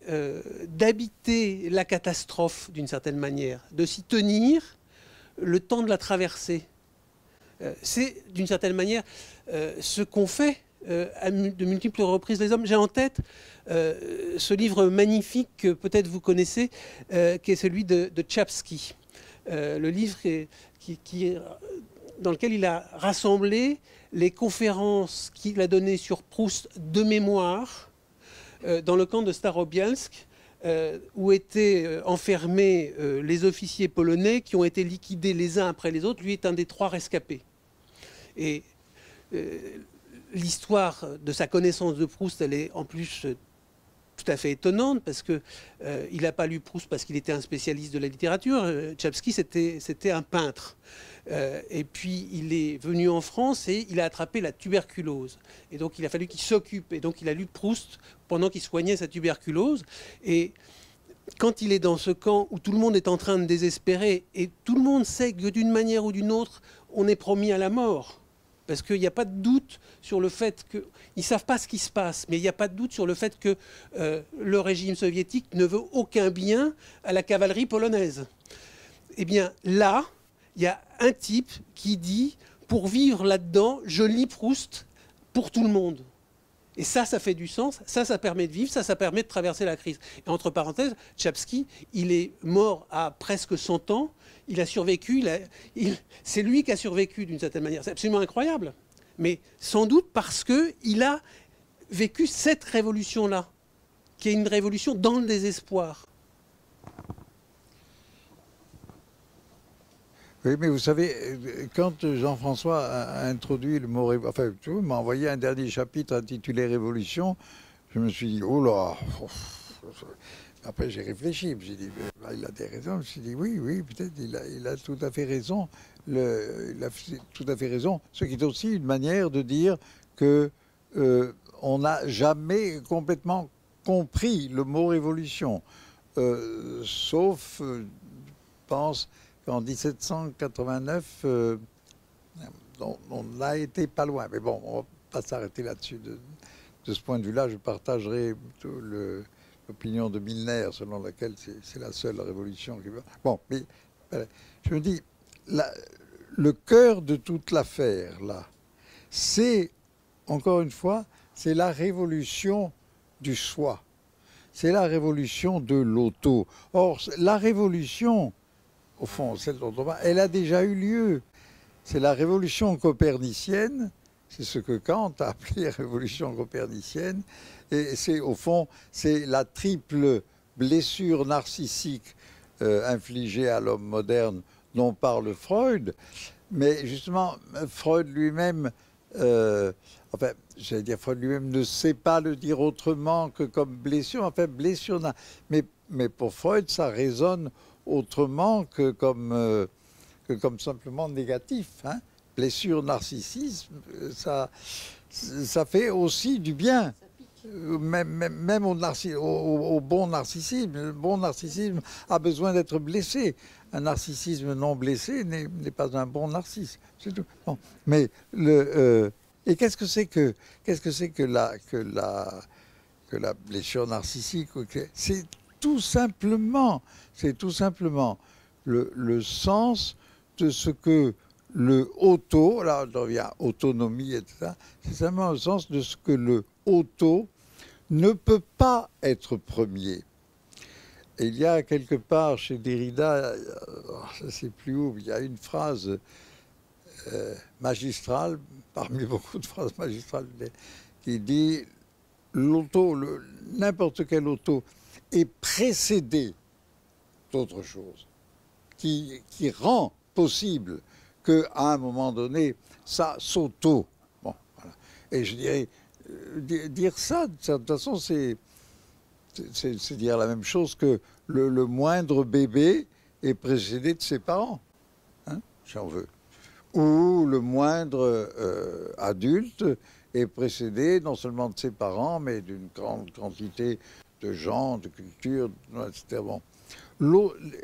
d'habiter la catastrophe d'une certaine manière, de s'y tenir le temps de la traversée. C'est d'une certaine manière ce qu'ont fait à de multiples reprises les hommes. J'ai en tête ce livre magnifique que peut-être vous connaissez, qui est celui de Tchaïkovski. Le livre dans lequel il a rassemblé les conférences qu'il a données sur Proust de mémoire dans le camp de Starobielsk, où étaient enfermés les officiers polonais qui ont été liquidés les uns après les autres. Lui est un des 3 rescapés. Et l'histoire de sa connaissance de Proust, elle est en plus tout à fait étonnante, parce qu'il n'a pas lu Proust parce qu'il était un spécialiste de la littérature. Tchaïkovski, c'était un peintre. Et puis, il est venu en France et il a attrapé la tuberculose. Et donc, il a fallu qu'il s'occupe. Et donc, il a lu Proust pendant qu'il soignait sa tuberculose. Et quand il est dans ce camp où tout le monde est en train de désespérer, et tout le monde sait que d'une manière ou d'une autre, on est promis à la mort, parce qu'il n'y a pas de doute sur le fait que... Ils ne savent pas ce qui se passe, mais il n'y a pas de doute sur le fait que le régime soviétique ne veut aucun bien à la cavalerie polonaise. Eh bien, là, il y a un type qui dit, pour vivre là-dedans, je lis Proust pour tout le monde. Et ça fait du sens, ça permet de vivre, ça permet de traverser la crise. Et entre parenthèses, Tchaïkovski, il est mort à presque 100 ans, il a survécu, c'est lui qui a survécu d'une certaine manière. C'est absolument incroyable. Mais sans doute parce qu'il a vécu cette révolution-là, qui est une révolution dans le désespoir. Oui, mais vous savez, quand Jean-François a introduit le mot révolution, enfin, tu vois, m'a envoyé un dernier chapitre intitulé Révolution, je me suis dit, oh là. Après, j'ai réfléchi, je me suis dit, il a des raisons. Je me suis dit, oui, peut-être, il a tout à fait raison. Il a tout à fait raison. Ce qui est aussi une manière de dire que on n'a jamais complètement compris le mot révolution, sauf, je pense, qu'en 1789, on a été pas loin. Mais bon, on ne va pas s'arrêter là-dessus. De ce point de vue-là, je partagerai l'opinion de Milner, selon laquelle c'est la seule révolution qui va. Bon, mais je me dis, le cœur de toute l'affaire, là, c'est, encore une fois, c'est la révolution du soi. C'est la révolution de l'auto. Or, la révolution, au fond, celle dont on parle, elle a déjà eu lieu. C'est la révolution copernicienne, c'est ce que Kant a appelé la révolution copernicienne, et c'est, au fond, c'est la triple blessure narcissique infligée à l'homme moderne dont parle Freud. Mais justement, Freud lui-même, enfin, j'allais dire, Freud lui-même ne sait pas le dire autrement que comme blessure. Enfin, blessure, mais pour Freud, ça résonne autrement que comme simplement négatif. Hein. Blessure, narcissisme, ça fait aussi du bien. Même au bon narcissisme. Le bon narcissisme a besoin d'être blessé. Un narcissisme non blessé n'est pas un bon narcisse. C'est tout. Bon. Mais et qu'est-ce que c'est que la blessure narcissique? C'est tout simplement le sens de ce que le auto, là on revient autonomie, etc., c'est simplement le sens de ce que le auto ne peut pas être premier. Et il y a quelque part chez Derrida, je ne sais plus où, il y a une phrase magistrale, parmi beaucoup de phrases magistrales, qui dit l'auto, n'importe quelle auto est précédée d'autre chose, qui rend possible qu'à un moment donné, ça s'auto. Bon, voilà. Et je dirais, dire ça, de toute façon, c'est dire la même chose que le moindre bébé est précédé de ses parents, hein, si on veut. Ou le moindre adulte est précédé non seulement de ses parents, mais d'une grande quantité de gens, de cultures, etc. Bon.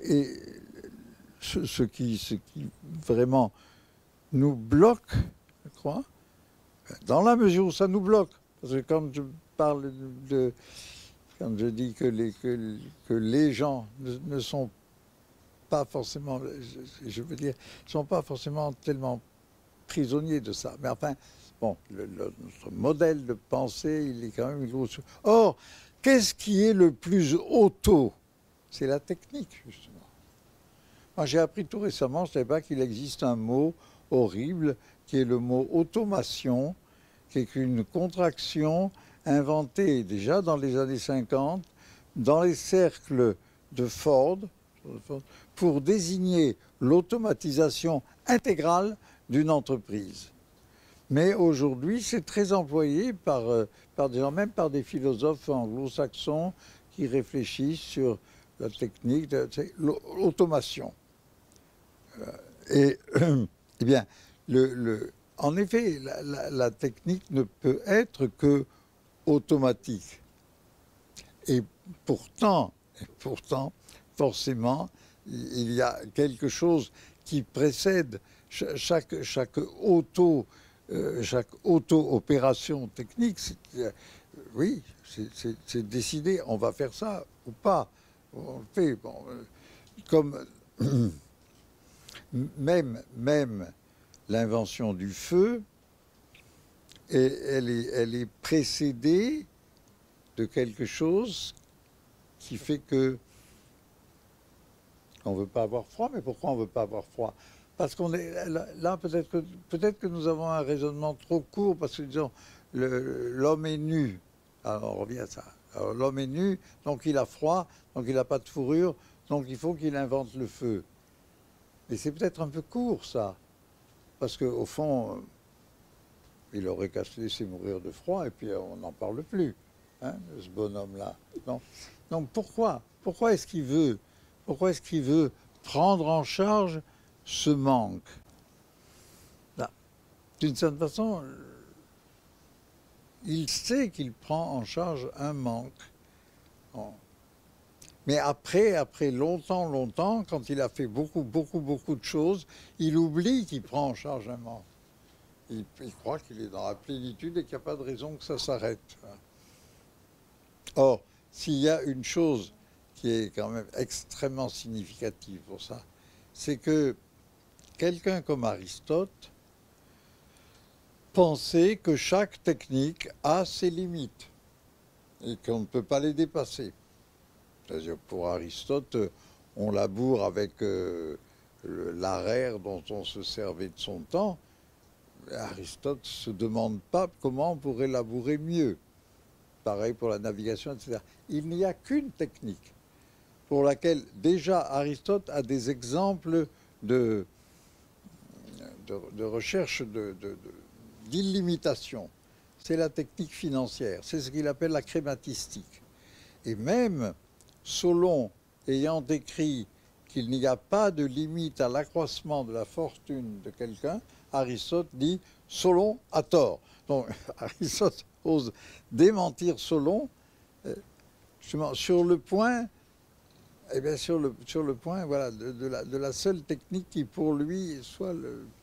Et ce qui vraiment nous bloque, je crois, dans la mesure où ça nous bloque, parce que quand je parle quand je dis que les gens ne sont pas forcément, je veux dire, ne sont pas forcément tellement prisonniers de ça. Mais enfin, bon, notre modèle de pensée, il est quand même gros. Or, qu'est-ce qui est le plus auto? C'est la technique, justement. Moi, j'ai appris tout récemment, je ne savais pas qu'il existe un mot horrible qui est le mot automation, qui est une contraction inventée déjà dans les années 50 dans les cercles de Ford pour désigner l'automatisation intégrale d'une entreprise. Mais aujourd'hui, c'est très employé par des gens, même par des philosophes anglo-saxons qui réfléchissent sur la technique, l'automation. Et eh bien, en effet, la technique ne peut être que automatique. Et pourtant, forcément, il y a quelque chose qui précède chaque auto-opération technique. Oui, c'est décidé, on va faire ça ou pas. On le fait. Bon, comme même l'invention du feu, elle est précédée de quelque chose qui fait que on ne veut pas avoir froid. Mais pourquoi on ne veut pas avoir froid? Parce qu'on est là, peut-être que nous avons un raisonnement trop court, parce que disons, l'homme est nu. Alors on revient à ça. L'homme est nu, donc il a froid, donc il n'a pas de fourrure, donc il faut qu'il invente le feu. Et c'est peut-être un peu court, ça. Parce qu'au fond, il aurait qu'à se laisser mourir de froid, et puis on n'en parle plus, hein, de ce bonhomme-là. Donc pourquoi est-ce qu'il veut prendre en charge ce manque? D'une certaine façon, il sait qu'il prend en charge un manque. Bon. Mais après longtemps, quand il a fait beaucoup de choses, il oublie qu'il prend en charge un manque. Il croit qu'il est dans la plénitude et qu'il n'y a pas de raison que ça s'arrête. Or, s'il y a une chose qui est quand même extrêmement significative pour ça, c'est que quelqu'un comme Aristote pensait que chaque technique a ses limites et qu'on ne peut pas les dépasser. C'est-à-dire, pour Aristote, on laboure avec l'arère dont on se servait de son temps. Aristote ne se demande pas comment on pourrait labourer mieux. Pareil pour la navigation, etc. Il n'y a qu'une technique pour laquelle déjà Aristote a des exemples de recherche d'illimitation. C'est la technique financière. C'est ce qu'il appelle la crématistique. Et même Solon ayant écrit qu'il n'y a pas de limite à l'accroissement de la fortune de quelqu'un, Aristote dit « Solon a tort ». Donc Aristote ose démentir Solon justement sur le point, sur le point voilà, de la seule technique qui pour lui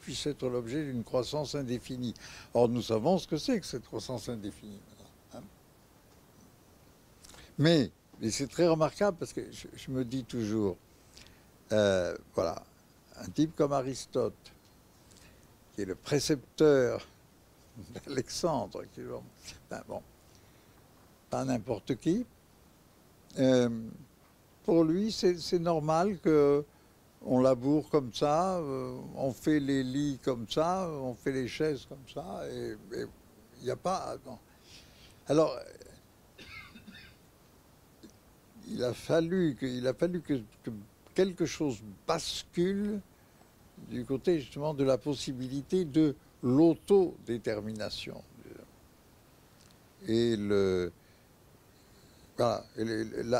puisse être l'objet d'une croissance indéfinie. Or nous savons ce que c'est que cette croissance indéfinie. Hein. Mais c'est très remarquable parce que je me dis toujours, voilà, un type comme Aristote, qui est le précepteur d'Alexandre, qui bon, pas n'importe qui, pour lui, c'est normal que on laboure comme ça, on fait les lits comme ça, on fait les chaises comme ça, et il n'y a pas... Non. Alors, il a fallu que quelque chose bascule du côté justement de la possibilité de l'autodétermination. Et voilà,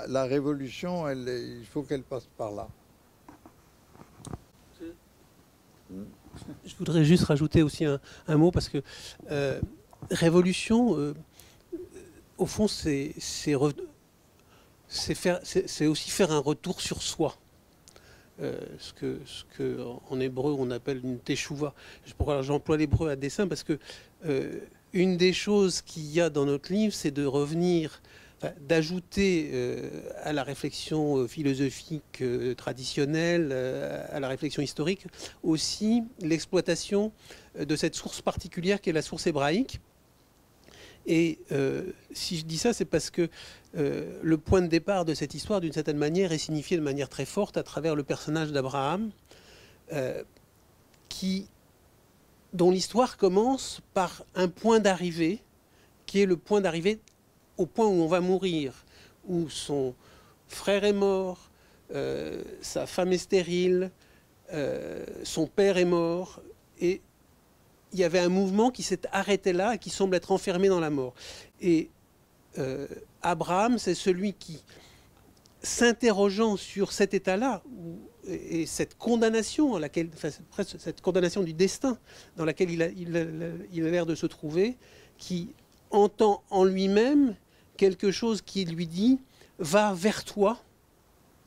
la révolution, il faut qu'elle passe par là. Je voudrais juste rajouter aussi un mot, parce que révolution, au fond, c'est aussi faire un retour sur soi. Ce que en hébreu on appelle une teshuva. Pourquoi j'emploie l'hébreu à dessein? Parce que une des choses qu'il y a dans notre livre, c'est de revenir, d'ajouter à la réflexion philosophique traditionnelle, à la réflexion historique, aussi l'exploitation de cette source particulière qui est la source hébraïque. Et si je dis ça, c'est parce que le point de départ de cette histoire, d'une certaine manière, est signifié de manière très forte à travers le personnage d'Abraham, dont l'histoire commence par un point d'arrivée, qui est le point d'arrivée au point où on va mourir, où son frère est mort, sa femme est stérile, son père est mort, et il y avait un mouvement qui s'est arrêté là et qui semble être enfermé dans la mort. Et Abraham, c'est celui qui, s'interrogeant sur cet état-là et cette condamnation à laquelle, presque cette condamnation du destin dans laquelle il a l'air de se trouver, qui entend en lui-même quelque chose qui lui dit « va vers toi ».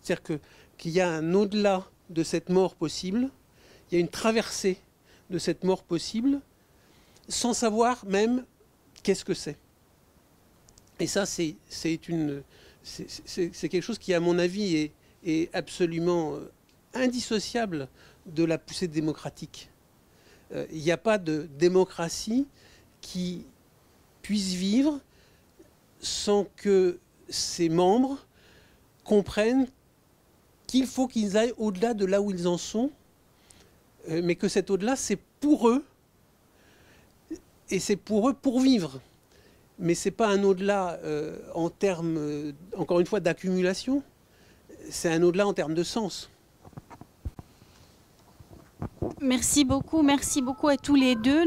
C'est-à-dire qu'il y a un au-delà de cette mort possible, il y a une traversée de cette mort possible, sans savoir même qu'est-ce que c'est. Et ça, c'est quelque chose qui, à mon avis, est absolument indissociable de la poussée démocratique. Il n'y a pas de démocratie qui puisse vivre sans que ses membres comprennent qu'il faut qu'ils aillent au-delà de là où ils en sont, mais que cet au-delà, c'est pour eux, et c'est pour eux pour vivre. Mais ce n'est pas un au-delà en termes, encore une fois, d'accumulation, c'est un au-delà en termes de sens. Merci beaucoup à tous les deux.